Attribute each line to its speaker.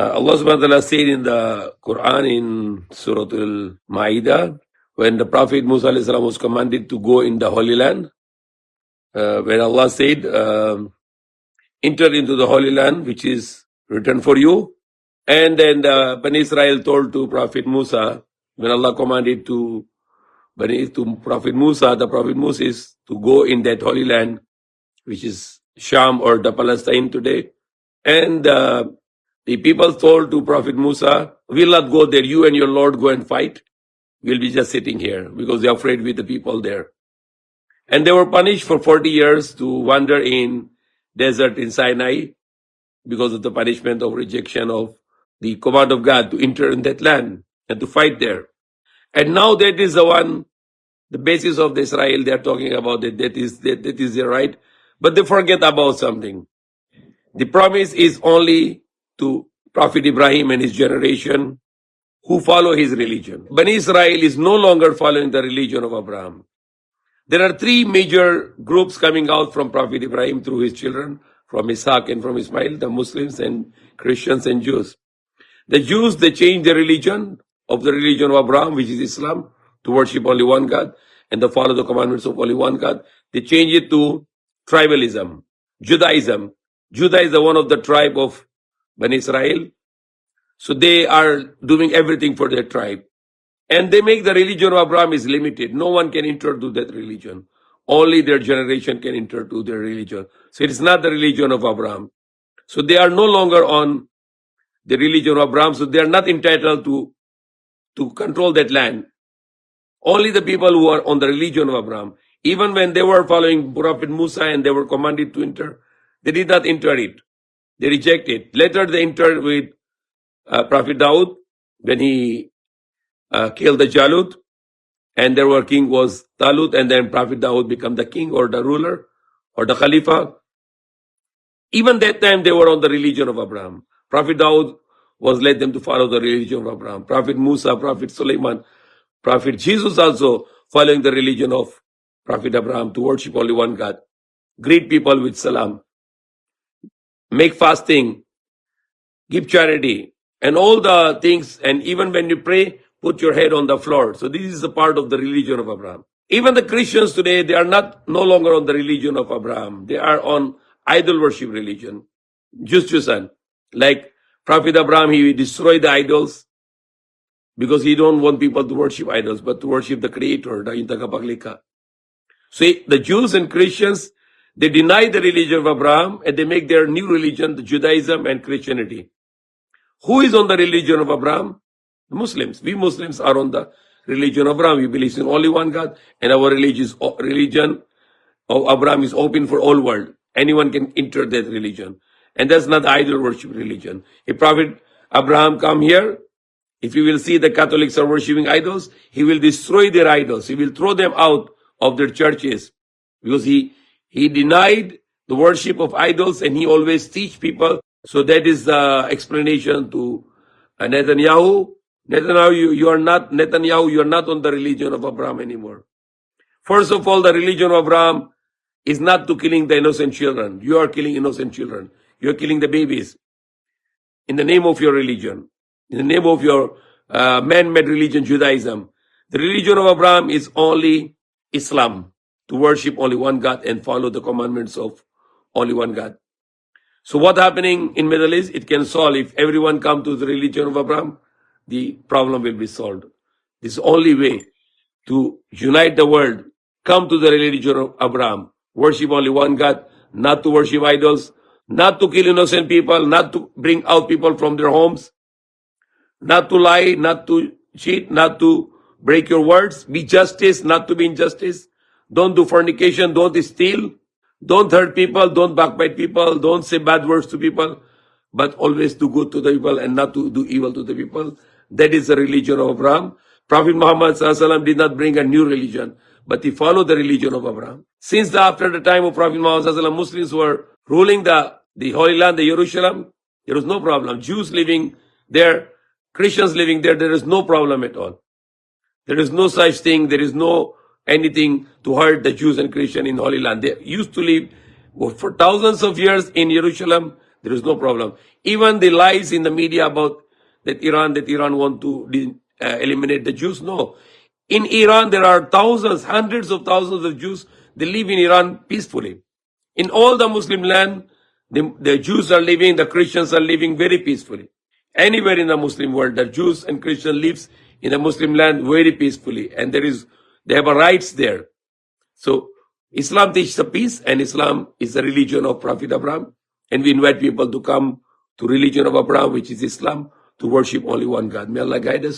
Speaker 1: Allah subhanahu wa ta'ala said in the Quran in Surah Al-Ma'idah, when the Prophet Musa alayhi salam was commanded to go in the Holy Land, when Allah said, enter into the Holy Land, which is written for you. And then the Bani Israel told to Prophet Musa, when Allah commanded to Prophet Musa, the Prophet Moses, to go in that Holy Land, which is Sham or the Palestine today. And the people told to Prophet Musa, we'll not go there, you and your Lord go and fight. We'll be just sitting here because they're afraid with the people there. And they were punished for 40 years to wander in desert in Sinai because of the punishment of rejection of the command of God to enter in that land and to fight there. And now that is the basis of the Israel they are talking about, that is their right. But they forget about something. The promise is only to Prophet Ibrahim and his generation who follow his religion. Bani Israel is no longer following the religion of Abraham. There are three major groups coming out from Prophet Ibrahim through his children, from Ishaq and from Ismail, the Muslims and Christians and Jews. The Jews, they changed the religion of Abraham, which is Islam, to worship only one God and to follow the commandments of only one God. They changed it to tribalism, Judaism. Judah is one of the tribe of Bani Israel. So they are doing everything for their tribe. And they make the religion of Abraham is limited. No one can enter to that religion. Only their generation can enter to their religion. So it is not the religion of Abraham. So they are no longer on the religion of Abraham. So they are not entitled to control that land. Only the people who are on the religion of Abraham. Even when they were following Prophet Musa and they were commanded to enter, they did not enter it. They rejected it. Later they entered with Prophet Dawud when he killed the Jalut, and their king was Talut, and then Prophet Dawud became the king or the ruler or the Khalifa. Even that time they were on the religion of Abraham. Prophet Dawud was led them to follow the religion of Abraham. Prophet Musa, Prophet Sulayman, Prophet Jesus also following the religion of Prophet Abraham to worship only one God. Greet people with salam. Make fasting. Give charity. And all the things. And even when you pray, put your head on the floor. So this is a part of the religion of Abraham. Even the Christians today, they are no longer on the religion of Abraham. They are on idol worship religion. Justisan. Like Prophet Abraham, he destroyed the idols because he don't want people to worship idols, but to worship the Creator, the Intakapaglika. So the Jews and Christians, they deny the religion of Abraham and they make their new religion, the Judaism and Christianity. Who is on the religion of Abraham? The Muslims. We Muslims are on the religion of Abraham. We believe in only one God, and our religion of Abraham is open for all world. Anyone can enter that religion. And that's not idol worship religion. If Prophet Abraham come here, if you will see the Catholics are worshiping idols, he will destroy their idols. He will throw them out of their churches because he denied the worship of idols and he always teach people. So that is the explanation to Netanyahu. Netanyahu, you are not on the religion of Abraham anymore. First of all, the religion of Abraham is not to killing the innocent children. You are killing innocent children. You are killing the babies in the name of your religion, in the name of your man-made religion, Judaism. The religion of Abraham is only Islam, to worship only one God and follow the commandments of only one God. So what happening in Middle East, it can solve if everyone come to the religion of Abraham, the problem will be solved. This is the only way to unite the world. Come to the religion of Abraham. Worship only one God, not to worship idols, not to kill innocent people, not to bring out people from their homes, not to lie, not to cheat, not to break your words. Be justice, not to be injustice. Don't do fornication, don't steal. Don't hurt people, don't backbite people, don't say bad words to people, but always do good to the people and not to do evil to the people. That is the religion of Abraham. Prophet Muhammad ﷺ did not bring a new religion, but he followed the religion of Abraham. Since after the time of Prophet Muhammad ﷺ, Muslims were ruling the Holy Land, the Jerusalem, there was no problem. Jews living there, Christians living there, there is no problem at all. There is no such thing, there is no anything to hurt the Jews and Christians in Holy Land. They used to live for thousands of years in Jerusalem. There is no problem. Even the lies in the media about that Iran want to eliminate the Jews. No. In Iran, there are thousands, hundreds of thousands of Jews. They live in Iran peacefully. In all the Muslim land, the Jews are living, the Christians are living very peacefully. Anywhere in the Muslim world, the Jews and Christians lives in the Muslim land very peacefully. And they have a rights there. So Islam teaches the peace, and Islam is the religion of Prophet Abraham. And we invite people to come to religion of Abraham, which is Islam, to worship only one God. May Allah guide us.